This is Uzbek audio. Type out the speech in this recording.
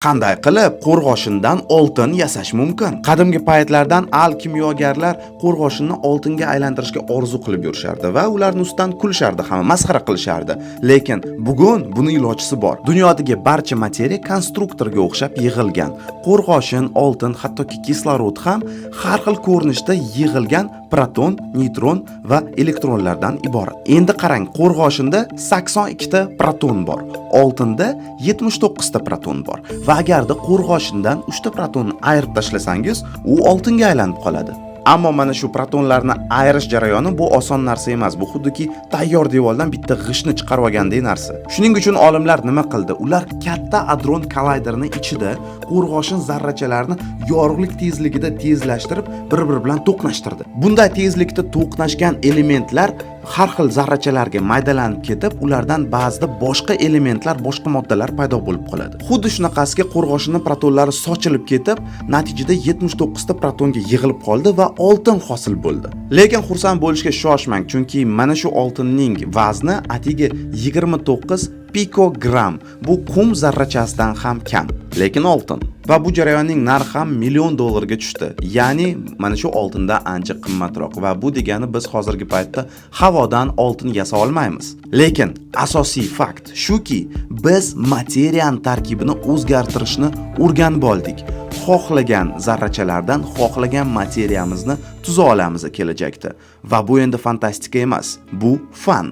Qanday qilib qo'rg'oshindan oltin yasash mumkin? Qadimgi paytlardan al-kimyogarlar qo'rg'oshinni oltinga aylantirishga orzu qilib yurishardi va ularning ustidan kulishardi, hamma masxara qilishardi. Lekin bugun buni ilojisi bor. Dunyodagi barcha materiya konstruktorga o'xshab yig'ilgan. Qo'rg'oshin, oltin, hattoki kislorod ham har xil ko'rinishda yig'ilgan proton, neytron va elektronlardan iborat. Endi qarang, qo'rg'oshinda 82 ta proton bor, oltinda 79 ta proton bor. Va agarda qo'rg'oshindan 3 ta protonni ayirib tashlasangiz, u oltinga aylanib qoladi. Ammo mana shu protonlarni ayirish jarayoni bu oson narsa emas. Bu xuddiki tayyor devordan bitta g'ishtni chiqarib olgandek narsa. Shuning uchun olimlar nima qildi? Ular katta hadron kollayderining ichida qo'rg'oshin zarrachalarini yorug'lik tezligida tezlashtirib, bir-biri bilan to'qnashtirdi. Bunday tezlikda to'qnashgan elementlar har xil zarrachalarga maydalanib ketib, ulardan ba'zida boshqa elementlar, boshqa moddalar paydo bo'lib qoladi. Xuddi shunaqasiga qo'rg'oshinning protonlari sochilib ketib, natijada 79 ta protonga yig'ilib qoldi va oltin hosil bo'ldi. Lekin xursand bo'lishga shoshmang, chunki mana shu oltinning vazni atigi 29 pikogram. Bu qum zarrachasidan ham kam, lekin oltin. Va bu jarayonning narxi ham $1,000,000 ga tushdi. Ya'ni mana shu oltindan ancha qimmatroq va bu degani biz hozirgi paytda havodan oltin yasa olmaymiz. Lekin asosiy fakt shuki, biz materiyaning tarkibini o'zgartirishni o'rganib oldik. Xohlagan zarrachalardan xohlagan materiyamizni tuza olamiz kelajakda. Va bu endi fantastika emas, bu fan.